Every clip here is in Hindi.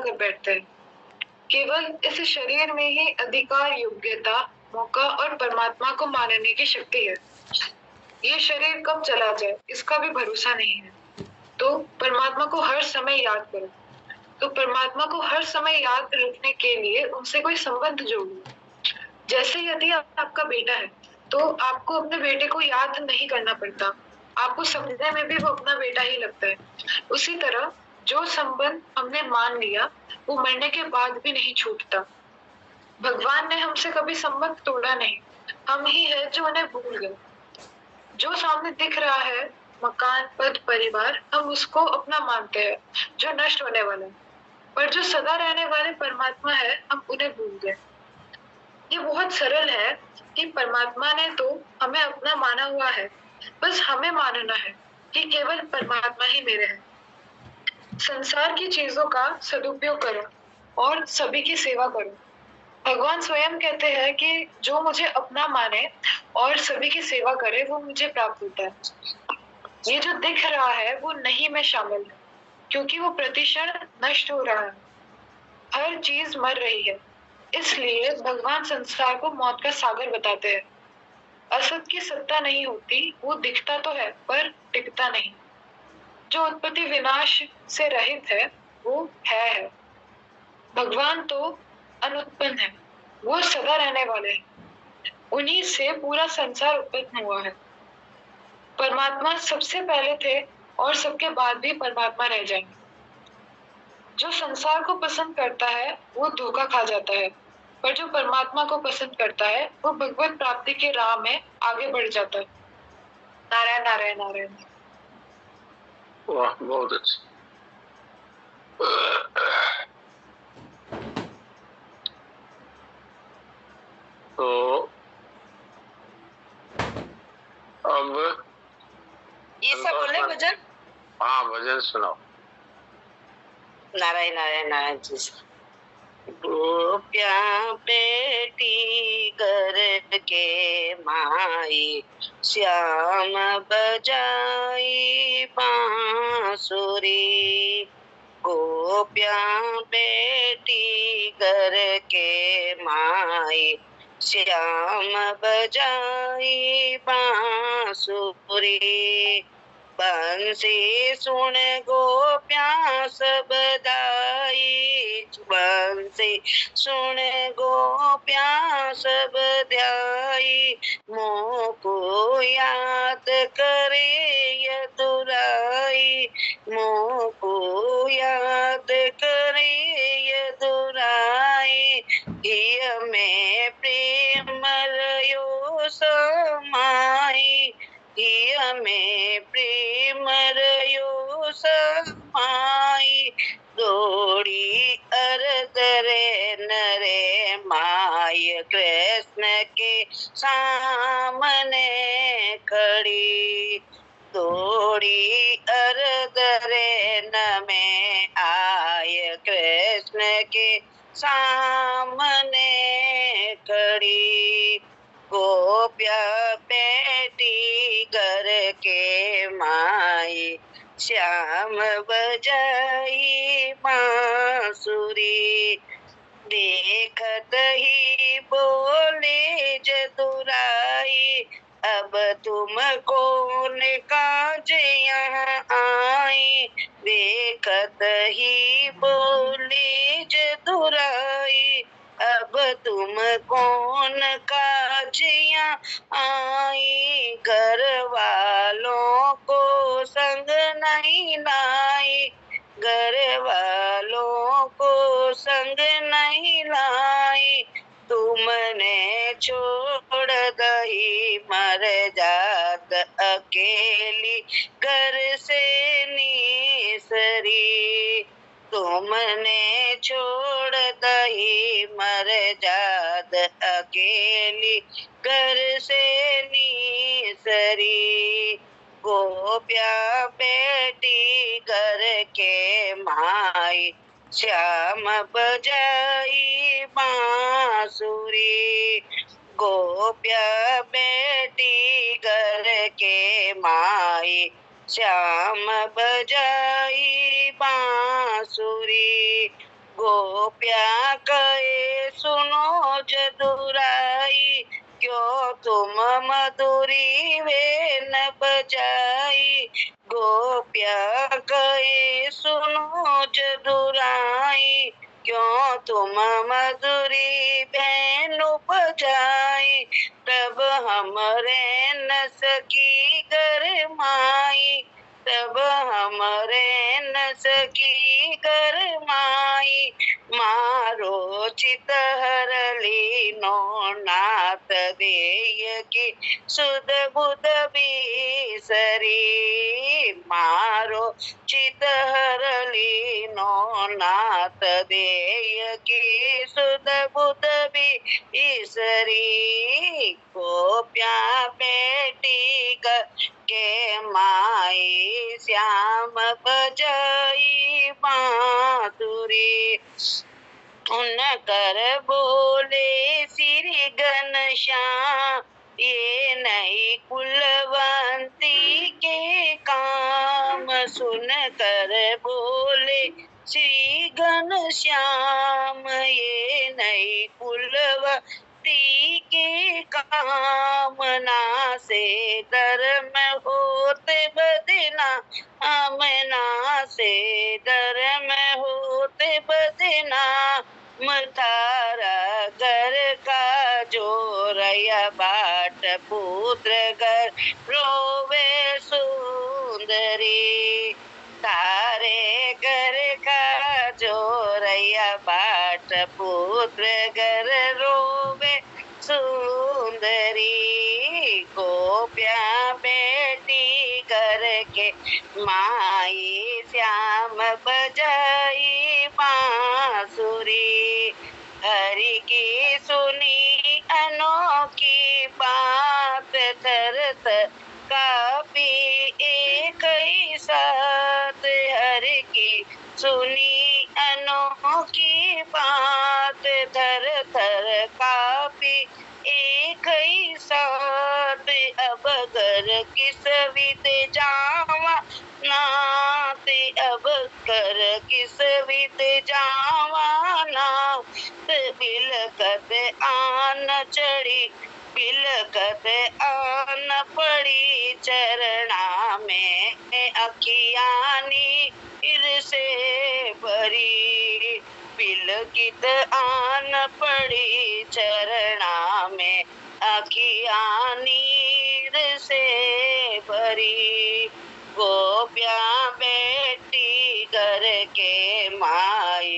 कर बैठते हैं। केवल इस शरीर में ही अधिकार, योग्यता, मौका और परमात्मा को मानने की शक्ति है। ये शरीर कब चला जाए इसका भी भरोसा नहीं है। तो परमात्मा को हर समय याद करो। तो परमात्मा को हर समय याद रखने के लिए उनसे कोई संबंध जोड़ो। जैसे यदि आपका बेटा है तो आपको अपने बेटे को याद नहीं करना पड़ता, आपको सपने में भी वो अपना बेटा ही लगता है। उसी तरह जो संबंध हमने मान लिया वो मरने के बाद भी नहीं छूटता। भगवान ने हमसे कभी संबंध तोड़ा नहीं, हम ही है जो उन्हें भूल गए। जो सामने दिख रहा है, मकान, पद, परिवार, हम उसको अपना मानते हैं जो नष्ट होने वाला है। पर जो सदा रहने वाले परमात्मा है, हम उन्हें भूल गए। ये बहुत सरल है कि परमात्मा ने तो हमें अपना माना हुआ है, बस हमें मानना है कि केवल परमात्मा ही मेरे हैं। संसार की चीजों का सदुपयोग करो और सभी की सेवा करो। भगवान स्वयं कहते हैं कि जो मुझे अपना माने और सभी की सेवा करे वो मुझे प्राप्त होता है। ये जो दिख रहा है वो नहीं में शामिल है, क्योंकि वो प्रतिक्षण नष्ट हो रहा है। हर चीज मर रही है, इसलिए भगवान संसार को मौत का सागर बताते हैं। असत की सत्ता नहीं होती, वो दिखता तो है पर टिकता नहीं। जो उत्पत्ति विनाश से रहित है वो है। भगवान तो अनुत्पन्न है, वो सदा रहने वाले हैं। उन्हीं से पूरा संसार उत्पन्न हुआ है। परमात्मा सबसे पहले थे और सबके बाद भी परमात्मा रह जाएंगे। जो संसार को पसंद करता है वो धोखा खा जाता है, पर जो परमात्मा को पसंद करता है वो भगवत प्राप्ति के राह में आगे बढ़ जाता है। नारायण नारायण नारायण। वाह, बहुत अच्छा। तो अब ये सब बोले भजन। हाँ, भजन सुनाओ। नारायण नारायण नारायण जी। गोप्या बेटी घर के माई, श्याम बजाई बांसुरी। गोप्या बेटी घर के माई, श्याम बजाई बांसुरी। बंसी सुन गोप्या सब दाई, बंसी सुन गोप्या सब ध्याई। मोको याद करे यदुराई, मोको याद करे यदुराई। हिय में प्रेम रयो समाई, हिय में प्रेम रयो समाई। दौड़ी अरद रे नरे माय, कृष्ण के सामने खड़ी। दौड़ी अरद रे न में आय, कृष्ण के सामने खड़ी। गोप्या बेटी घर के माई, श्याम बजाई बांसुरी। देखत ही बोले जदुराई, अब तुम कौन काज यहाँ आई। देखत ही बोले जदुराई, अब तुम कौन काज यहाँ आई। घर वालों को संग नहीं लाई, घर वालों को संग नहीं लाई। तुमने छोड़ दही मर जात अकेली, घर से निसरी। तुमने छोड़ दही मर जात अकेली, घर से निसरी। गोप्या बेटी घर के माई, श्याम बजाई बांसुरी। गोप्या बेटी घर के माई, श्याम बजाई बांसुरी। गोपिया कहे सुनो जदुराई, क्यों तुम मधुरी वेन बजाई। गोपिया कहे सुनो जदुराई, क्यों तुम मधुरी वेणु बजाई। तब हमरे न सकी गरमाई, तब हमरे न सकी गरमाई। मारो चित हरली नो नाथ देय की सुध बुध बिसरी। मारो चित हरली नो नाथ देय की सुध बुध बिसरी। गोपिया बेटी के माई श्याम बजाई बांसुरी। उन कर बोले श्री घनश्याम, ये नई कुलवंती के काम। सुन कर बोले श्री घनश्याम, ये नई कुलवंती के कामना से धर्म होते बदना, आमना से धर्म होते बदना। मथारा घर का जोरया बाट पुत्र घर रोवे सुंदरी। तारे घर का जोरया बाट पुत्र घर रोवे सुंदरी। गोपिया बेटी घर के माई श्याम बजाई बांसुरी। हरि की सुनी अनोखी बात, थरथ कापी एक ही साथ। हरि की सुनी अनोखी बात, थर थर कापी एक ही साथ। अब घर किस विद जावा नाथ, अब कर किस विद जावा नाथ। बिलकत आन चढ़ी, बिलकत आन पड़ी चरणा में अखियानी फिर से भरी। बिलकित आन पड़ी चरणा में अखियां नीर से भरी। गोपिया बेटी घर के माई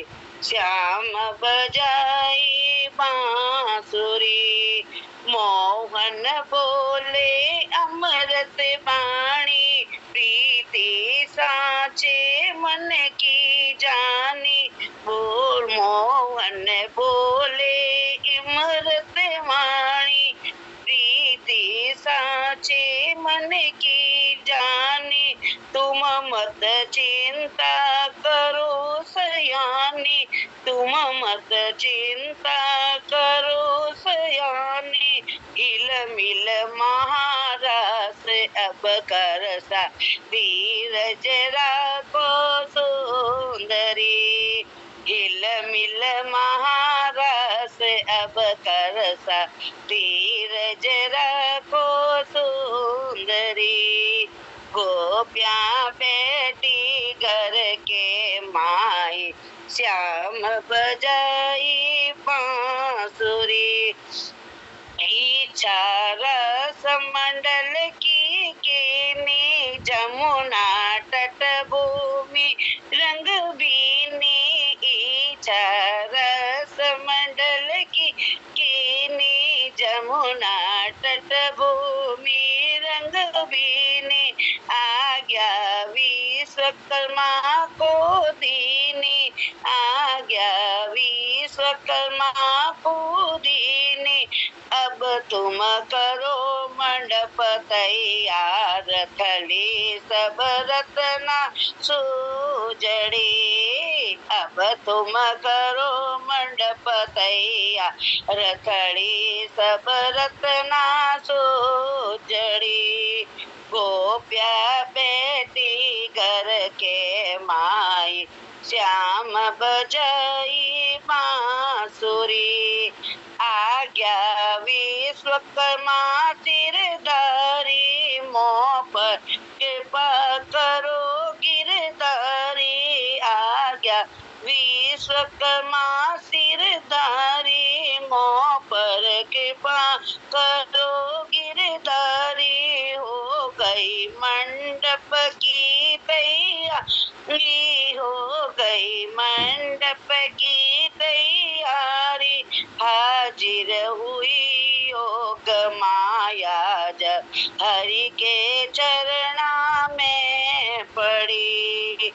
श्याम बजाई बांसुरी। मोहन बोले अमृत बाणी, प्रीति साचे मन की जानी। बोल मोहन बोले अमृत वाणी, प्रीति साचे मन की जानी। तुम मत चिंता करो सयानी, तुम मत चिंता करो सयानी। हिल मिल महारास अब कर सा धीरज राखो सुंदरी। हिल मिल महारास अब कर सा धीरज राखो सुंदरी। गोपिया बेटी घर के माई श्याम बजाई बांसुरी। इच्छा रस मंडल की केनी, जमुना तट भूमि रंग बीनी। इच्छा रस मंडल की केनी, जमुना तट भूमि रंग बीनी। आज्ञा विश्वकर्मा को दीनी, आज्ञा विश्वकर्मा को दीनी। अब तुम करो मंडप तैयार, थली सब रत्ना सुजड़ी। अब तुम करो मंडप तैयार, थली सब रत्ना सुजड़ी। गोपिया बेटी घर के माई श्याम बजाई बांसुरी। आज्ञा विश्वकर्मा सिरधारी, मोह पर कृपा करो गिरधारी। आज्ञा विश्वकर्मा सिरधारी, मोह पर कृपा करो गिरधारी। हो गई मंडप की तैयारी, हो गई मंडप की तैयारी। हाजिर हुई योग माया, जब हरि के चरणा में पड़ी।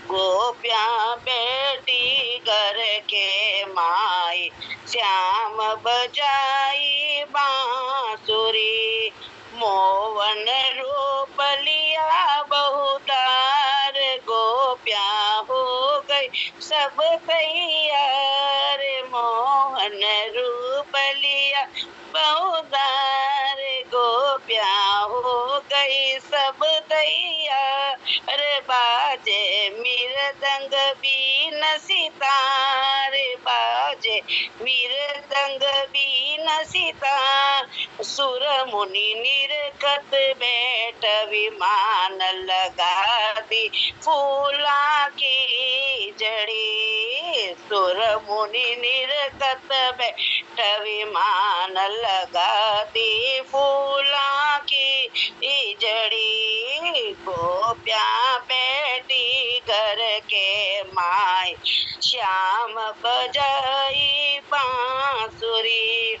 गोपियाँ बेटी घर के माई, श्याम बजाई बांसुरी। मोहन रूप लिया बहुतार, गोपियाँ हो गई सब तैयार। मोहन रूप लिया बहुतार, गोपियाँ हो गई सब तैयार। अरे बाजे मृदंग बीन सितार, बाजे मृदंग बीन सितार। सुर मुनि निरखत बैठ, विमान लगा दी फूला की जड़ी। सुर मुनि निरखत बैठ, विमान लगा दी फूला की जड़ी। गोपियाँ बेटी घर के माई, श्याम बजाई बांसुरी।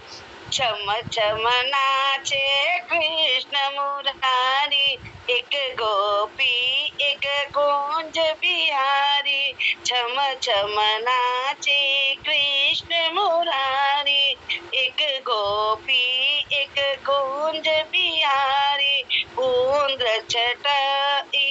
छम छम नाचे कृष्ण मुरारी, एक गोपी एक कुंज बिहारी। छम छम नाचे कृष्ण मुरारी, एक गोपी एक कुंज बिहारी। ऊंद्र छटाई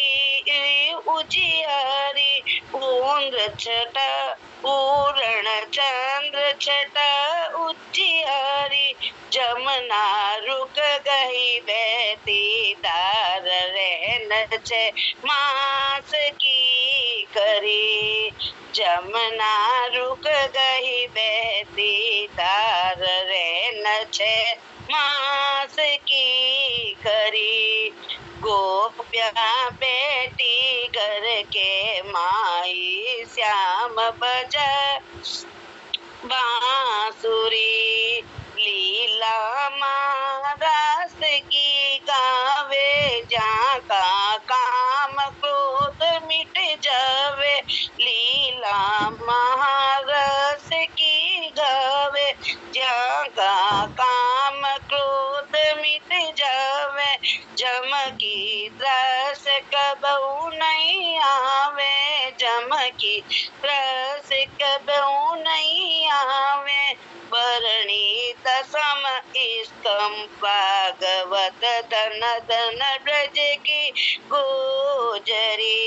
उजियारी, ऊंद्र छटा पूर्ण चंद्र छटा उजियारी। जमुना रुक गई बहती धार, रहन छे मास की करी। जमुना रुक गई बहती धार, रहन छे मास की करी। गोपियाँ बेटी घर के माई, श्याम बजा बांसुरी। लीला महारास की गावे, जहाँ का काम क्रोध मिट जावे। लीला महारास की गावे, जहाँ का काम क्रोध मिट जावे। जम की त्रस कबहू नहीं आवे, जम की त्रस कबहू नहीं आवे। परिणीत सम स्कम भागवत, धन धन ब्रज की गोचरी।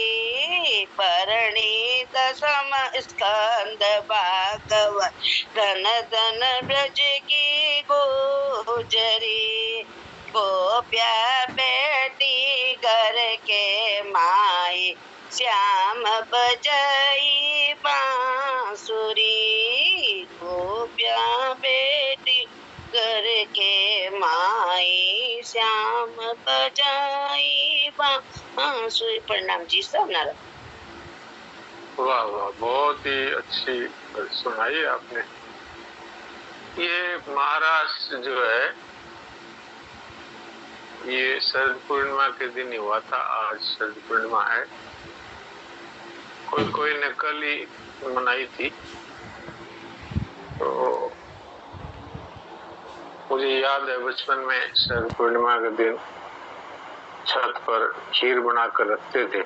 परिणीत सम स्कंद भागवत, धन धन ब्रज की गोचरी। गोपिया बेटी घर के माई, श्याम बजाई बांसुरी। गोपिया बेटी घर के माई, श्याम बजाई बांसुरी। प्रणाम जी, सब नारा। वाह वाह, बहुत ही अच्छी सुनाई आपने। ये महाराष्ट्र जो है, ये शरद पूर्णिमा के दिन हुआ था। आज शरद पूर्णिमा है। कोई ने कल ही मनाई थी। तो मुझे याद है बचपन में शरद पूर्णिमा के दिन छत पर खीर बनाकर रखते थे,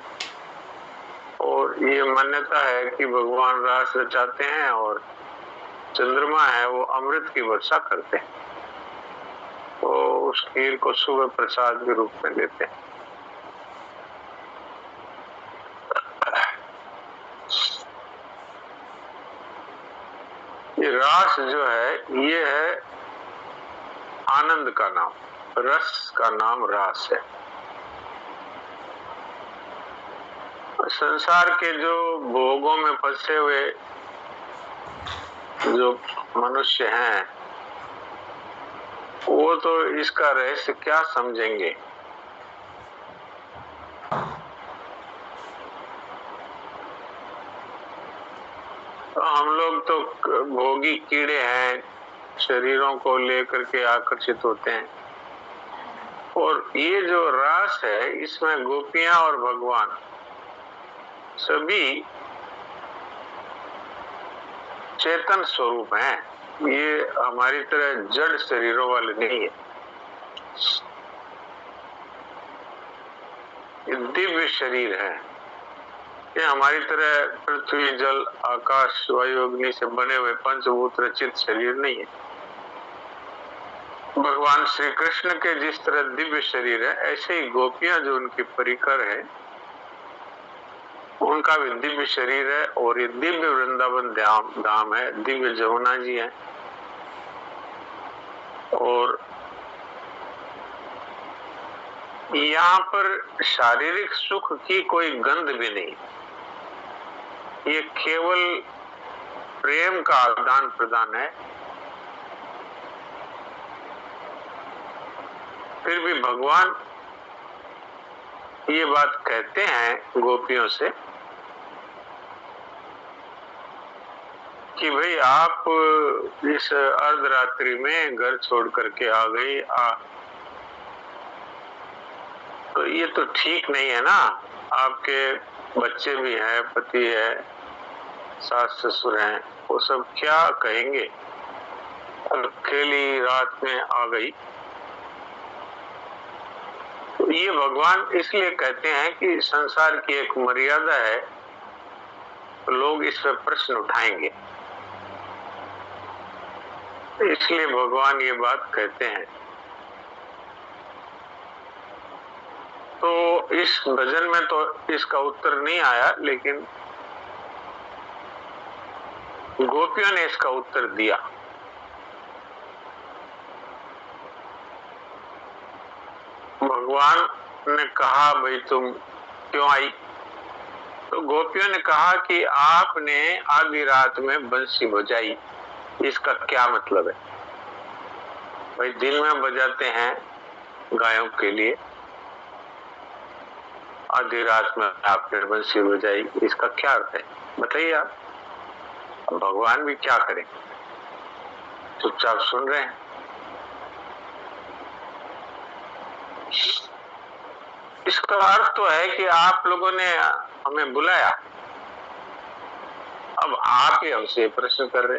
और ये मान्यता है कि भगवान रास रचाते हैं और चंद्रमा है वो अमृत की वर्षा करते हैं। तो उस खीर को सुबह प्रसाद के रूप में देते हैं। ये रास जो है, ये है आनंद का नाम, रस का नाम रास है। संसार के जो भोगों में फंसे हुए जो मनुष्य हैं, वो तो इसका रहस्य क्या समझेंगे। तो हम लोग तो भोगी कीड़े हैं, शरीरों को लेकर के आकर्षित होते हैं। और ये जो रास है, इसमें गोपियां और भगवान सभी चेतन स्वरूप हैं। ये हमारी तरह जड़ शरीरों वाले नहीं है। ये दिव्य शरीर है। ये हमारी तरह पृथ्वी, जल, आकाश, वायु, अग्नि से बने हुए पंचभूत रचित शरीर नहीं है। भगवान श्री कृष्ण के जिस तरह दिव्य शरीर है, ऐसे ही गोपियां जो उनकी परिकर है, उनका भी दिव्य शरीर है। और ये दिव्य वृंदावन धाम है, दिव्य जमुना जी है। और यहाँ पर शारीरिक सुख की कोई गंध भी नहीं। ये केवल प्रेम का आदान प्रदान है। फिर भी भगवान ये बात कहते हैं गोपियों से कि भाई आप इस अर्धरात्रि में घर छोड़ करके आ गई, तो ये तो ठीक नहीं है ना। आपके बच्चे भी हैं, पति है, सास ससुर हैं, वो सब क्या कहेंगे। अकेली रात में आ गई। तो ये भगवान इसलिए कहते हैं कि संसार की एक मर्यादा है, तो लोग इस पर प्रश्न उठाएंगे, इसलिए भगवान ये बात कहते हैं। तो इस भजन में तो इसका उत्तर नहीं आया, लेकिन गोपियों ने इसका उत्तर दिया। भगवान ने कहा, भाई तुम क्यों आई। तो गोपियों ने कहा कि आपने आधी रात में बंसी बजाई, इसका क्या मतलब है। भाई दिन में बजाते हैं गायों के लिए, आधी रात में आपने बंसी बजाई, इसका क्या अर्थ है, बताइए आप। भगवान भी क्या करें, चुपचाप सुन रहे हैं। इसका अर्थ तो है कि आप लोगों ने हमें बुलाया, अब आप ही हमसे प्रश्न कर रहे।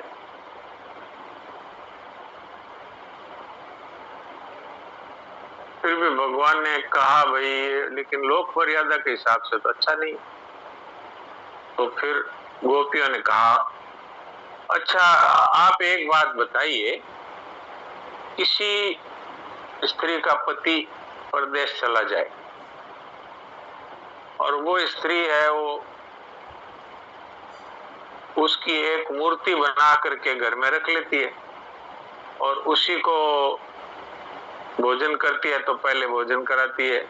फिर भी भगवान ने कहा, भाई लेकिन लोक मर्यादा के हिसाब से तो अच्छा नहीं। तो फिर गोपियों ने कहा, अच्छा आप एक बात बताइए, किसी स्त्री का पति परदेश चला जाए और वो स्त्री है, वो उसकी एक मूर्ति बना करके घर में रख लेती है और उसी को भोजन करती है, तो पहले भोजन कराती है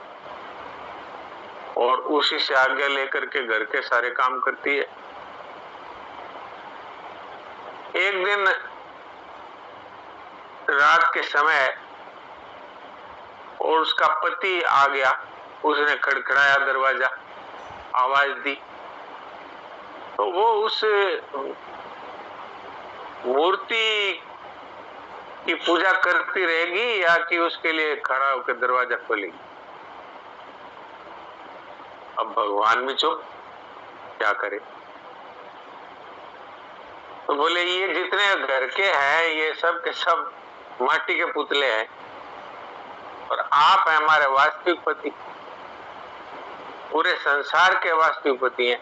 और उसी से आज्ञा लेकर के घर के सारे काम करती है। एक दिन रात के समय और उसका पति आ गया, उसने खड़खड़ाया दरवाजा, आवाज दी, तो वो उस मूर्ति की पूजा करती रहेगी या कि उसके लिए खड़ा होकर दरवाजा खोलेगी। अब भगवान भी चुप, क्या करे। तो बोले ये जितने घर के हैं ये सब के सब माटी के पुतले हैं और आप हैं हमारे वास्तविक पति, पूरे संसार के वास्तविक पति हैं।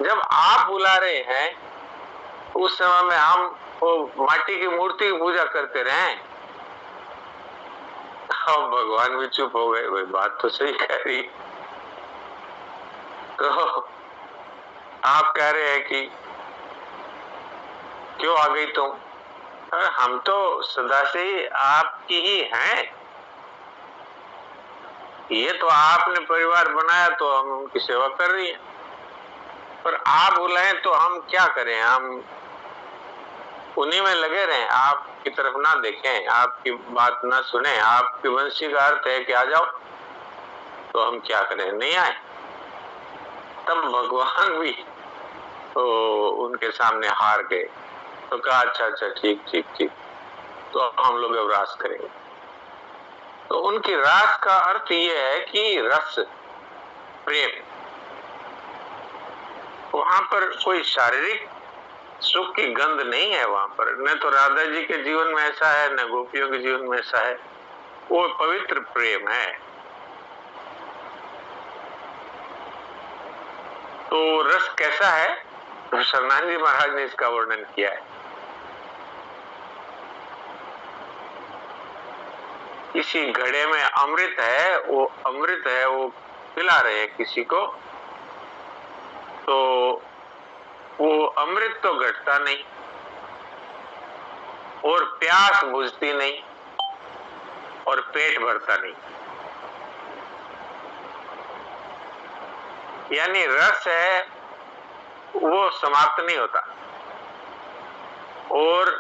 जब आप बुला रहे हैं उस समय में हम वो माटी की मूर्ति की पूजा करते रहे। अब भगवान भी चुप हो गए, वही बात तो सही कह रही। तो आप कह रहे हैं कि क्यों आ गई तुम, हम तो सदा से ही आपकी ही हैं, ये तो आपने परिवार बनाया तो हम उनकी सेवा कर रही हैं। पर आप बुलाएं तो हम क्या करें, हम उन्हीं में लगे रहें, आपकी तरफ ना देखें, आपकी बात ना सुने, आपकी वंशी का अर्थ है कि आ जाओ, तो हम क्या करें, नहीं आए। तब भगवान भी तो उनके सामने हार गए, तो कहा अच्छा अच्छा ठीक ठीक ठीक, तो हम लोग अब रास करेंगे। तो उनकी रास का अर्थ ये है कि रस, प्रेम। वहां पर कोई शारीरिक सुख की गंध नहीं है, वहां पर न तो राधा जी के जीवन में ऐसा है, न गोपियों के जीवन में ऐसा है। वो पवित्र प्रेम है। तो रस कैसा है, तो शरणानंद जी महाराज ने इसका वर्णन किया है। किसी घड़े में अमृत है, वो अमृत है, वो पिला रहे हैं किसी को, तो वो अमृत तो घटता नहीं और प्यास बुझती नहीं और पेट भरता नहीं। यानी रस है वो समाप्त नहीं होता और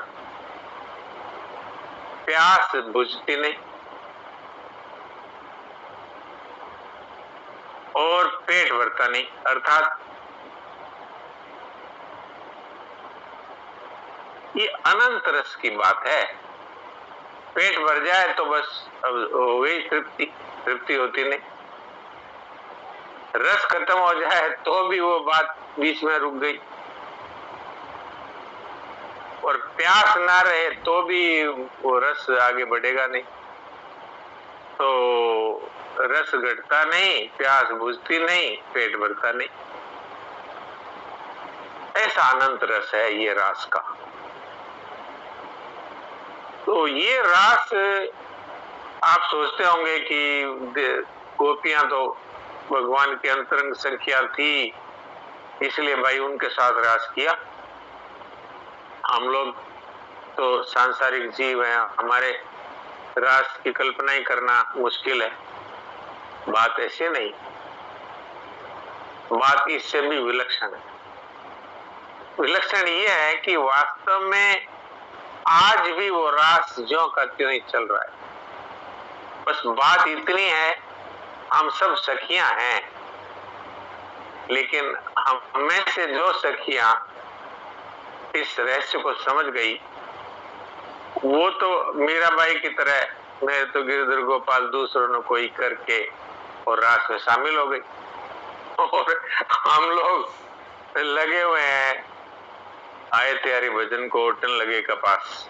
प्यास बुझती नहीं और पेट भरता नहीं। अर्थात ये अनंत रस की बात है। पेट भर जाए तो बस अब हो गई तृप्ति, तृप्ति होती नहीं। रस खत्म हो जाए तो भी वो बात बीच में रुक गई और प्यास ना रहे तो भी वो रस आगे बढ़ेगा नहीं। तो रस घटता नहीं, प्यास बुझती नहीं, पेट भरता नहीं। ऐसा अनंत रस है ये रास का। तो ये रास आप सोचते होंगे कि गोपियां तो भगवान की अंतरंग संख्या थी, इसलिए भाई उनके साथ रास किया। हम लोग तो सांसारिक जीव हैं, हमारे रास की कल्पना ही करना मुश्किल है। बात ऐसे नहीं, बात इससे भी विलक्षण है। विलक्षण ये है कि वास्तव में आज भी वो रास ज्यों का त्यों ही चल रहा है। बस बात इतनी है, हम सब सखियां हैं, लेकिन हम में से जो सखियां इस रहस्य को समझ गई, वो तो मीराबाई की तरह मेरे तो गिरधर गोपाल दूसरों ने कोई करके और रास में शामिल हो गई। और हम लोग लगे हुए हैं, आए तैयारी भजन को ओटन लगे कपास।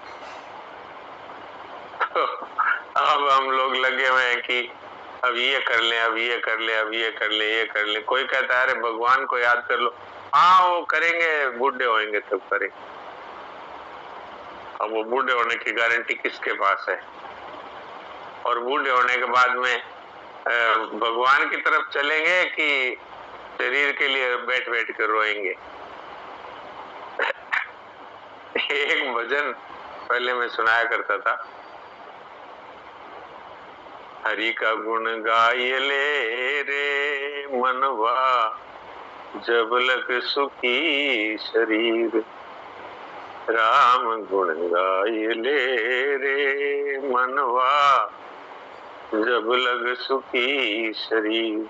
तो अब हम लोग लगे हुए हैं कि अब ये कर ले, अब ये कर ले, अब ये कर ले, ये कर ले। कोई कहता है अरे भगवान को याद कर लो। हाँ वो करेंगे, बूढ़े होंगे तब करेंगे। अब वो बूढ़े होने की गारंटी किसके पास है? और बूढ़े होने के बाद में भगवान की तरफ चलेंगे कि शरीर के लिए बैठ बैठ कर रोएंगे? एक भजन पहले मैं सुनाया करता था, हरि का गुण गाय ले रे मनवा, जब लग सुखी शरीर। राम गुण गाय ले रे मनवा, जब लग सुखी शरीर।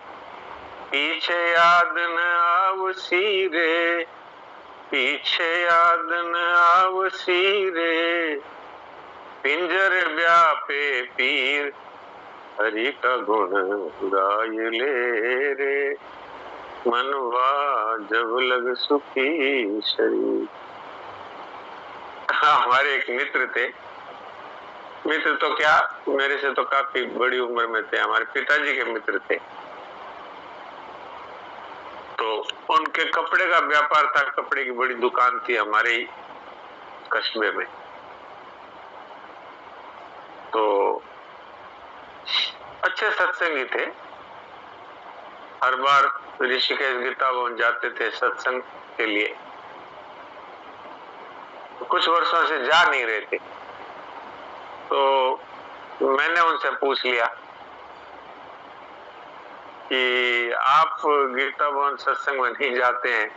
पीछे याद न आवसी रे, पीछे याद न आवसी रे, पिंजर व्यापे पीर। हरि का गुण गाय ले रे मनवा, जब लग सुखी शरीर। हमारे एक मित्र थे, मित्र तो क्या, मेरे से तो काफी बड़ी उम्र में थे, हमारे पिताजी के मित्र थे। तो उनके कपड़े का व्यापार था, कपड़े की बड़ी दुकान थी हमारे ही कस्बे में। तो अच्छे सत्संगी थे, हर बार ऋषिकेश गीता भवन जाते थे सत्संग के लिए। कुछ वर्षों से जा नहीं रहे थे, तो मैंने उनसे पूछ लिया कि आप गीता भवन सत्संग में नहीं जाते हैं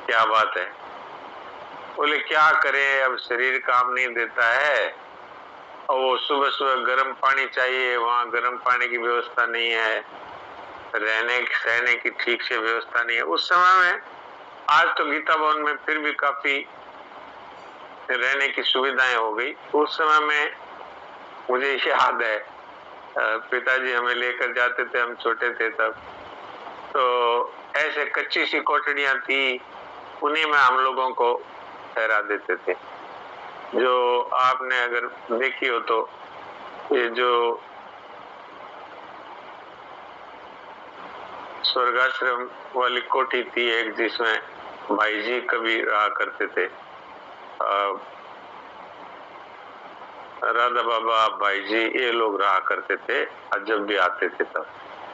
क्या बात है। बोले क्या करे, अब शरीर काम नहीं देता है, और वो सुबह सुबह गर्म पानी चाहिए, वहाँ गर्म पानी की व्यवस्था नहीं है, रहने सहने की ठीक से व्यवस्था नहीं है उस समय में। आज तो गीता भवन में फिर भी काफी रहने की सुविधाएं हो गई। उस समय में मुझे याद है पिताजी हमें लेकर जाते थे, हम छोटे थे तब, तो ऐसे कच्ची सी कोठड़ियां थी, उन्हीं में हम लोगों को ठहरा देते थे। जो आपने अगर देखी हो तो ये जो स्वर्गाश्रम वाली कोठी थी एक, जिसमें भाई जी कभी रहा करते थे, राधा बाबा, भाई जी, ये लोग रहा करते थे जब भी आते थे तब।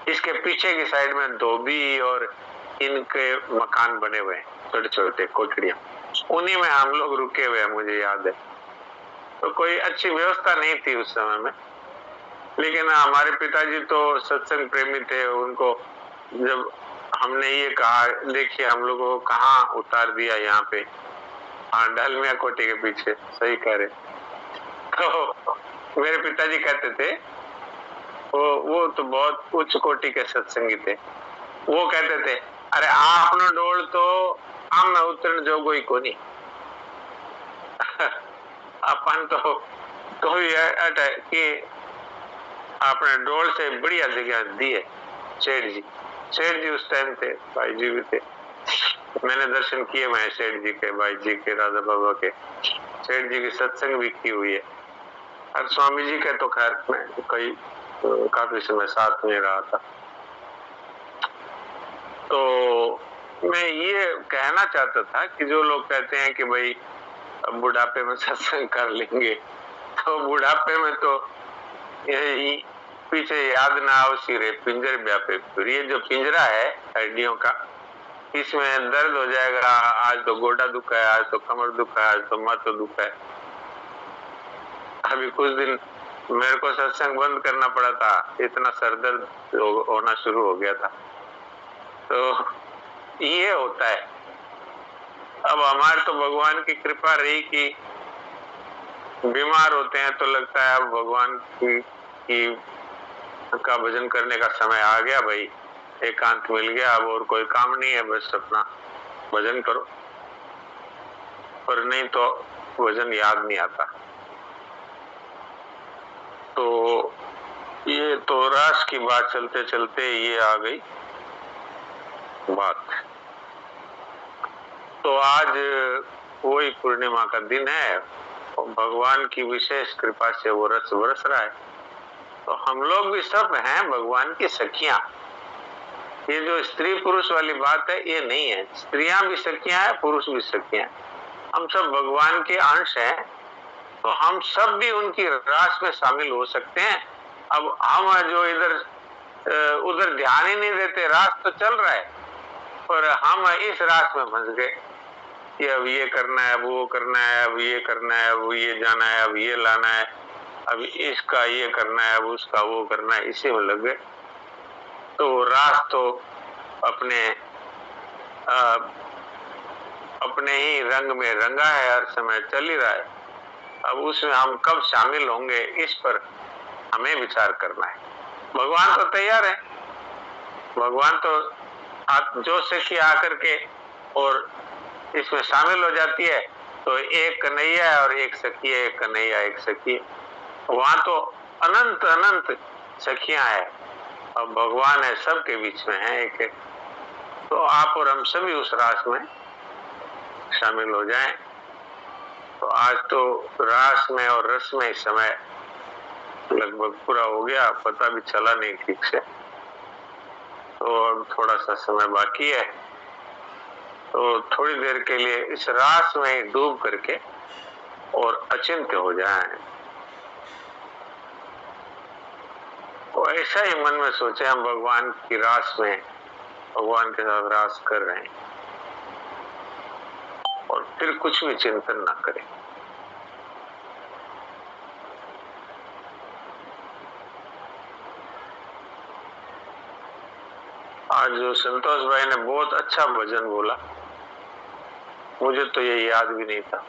इसके पीछे की साइड में धोबी और इनके मकान बने हुए हैं, छोटे छोटे कोठड़ियां, उन्हीं में हम लोग रुके हुए हैं, मुझे याद है। तो कोई अच्छी व्यवस्था नहीं थी उस समय में, लेकिन हमारे पिताजी तो सत्संग प्रेमी थे। उनको जब हमने ये कहा, देखिए हम लोगों को कहाँ उतार दिया यहाँ पे, हाँ डालमिया कोठी के पीछे, सही कह रहे। तो मेरे पिताजी कहते थे, वो तो बहुत उच्च कोटि के सत्संगी थे, वो कहते थे अरे आपनो डोल तो आम में उतरण जोगो ही कोनी। अपन तो कोई अटे कि आपने डोल से बढ़िया जगह दी है। सेठ जी उस टाइम थे, भाई जी भी थे, मैंने दर्शन किए मैं सेठ जी के, भाई जी के, राधा बाबा के, सेठ जी की सत्संग भी की हुई है। और स्वामी जी के तो खैर मैं कई काफी समय साथ में रहा था। तो मैं ये कहना चाहता था कि जो लोग कहते हैं कि भाई अब बुढ़ापे में सत्संग कर लेंगे, तो बुढ़ापे में तो यही पीछे याद ना आओ सिरे पिंजर व्यापे। ये जो पिंजरा है हड्डियों का, इसमें दर्द हो जाएगा, आज तो गोडा दुखा है, आज तो कमर दुखा है, आज तो माथा दुखा है। अभी कुछ दिन मेरे को सत्संग बंद करना पड़ा था, इतना सरदर्द होना शुरू हो गया था। तो ये होता है। अब हमारे तो भगवान की कृपा रही कि बीमार होते हैं तो लगता है अब भगवान की का भजन करने का समय आ गया, भाई एकांत मिल गया, अब और कोई काम नहीं है, बस अपना भजन करो। पर नहीं तो भजन याद नहीं आता। तो ये तो रास की बात चलते चलते ये आ गई बात। तो आज वही पूर्णिमा का दिन है, भगवान की विशेष कृपा से वो रस बरस रहा है। तो हम लोग भी सब हैं भगवान की सखियां। ये जो स्त्री पुरुष वाली बात है ये नहीं है, स्त्रियां भी सखियां हैं, पुरुष भी सखियां हैं, हम सब भगवान के अंश हैं। तो हम सब भी उनकी रास में शामिल हो सकते हैं। अब हम जो इधर उधर ध्यान ही नहीं देते, रास तो चल रहा है, पर हम इस रास में फंस गए कि अब ये करना है, अब वो करना है, अब ये करना है, अब ये जाना है, अब ये लाना है, अब इसका ये करना है, अब उसका वो करना है, इसी में लग गए। तो रास तो अपने ही रंग में रंगा है, हर समय चल ही रहा है। अब उसमें हम कब शामिल होंगे, इस पर हमें विचार करना है। भगवान तो तैयार है, भगवान तो जो सखी आकर के और इसमें शामिल हो जाती है, तो एक कन्हैया है और एक सखी है, एक कन्हैया एक सखी है। वहां तो अनंत अनंत सखियां है और भगवान है, सबके बीच में है एक एक। तो आप और हम सभी उस रास में शामिल हो जाएं। तो आज तो रास में और रस में इस समय लगभग पूरा हो गया, पता भी चला नहीं ठीक से। तो अब थोड़ा सा समय बाकी है, तो थोड़ी देर के लिए इस रास में डूब करके और अचिंत्य हो जाएं। तो ऐसा ही मन में सोचे हम भगवान की रास में, भगवान के साथ रास कर रहे हैं, और फिर कुछ भी चिंतन ना करें। आज जो संतोष भाई ने बहुत अच्छा भजन बोला, मुझे तो ये याद भी नहीं था।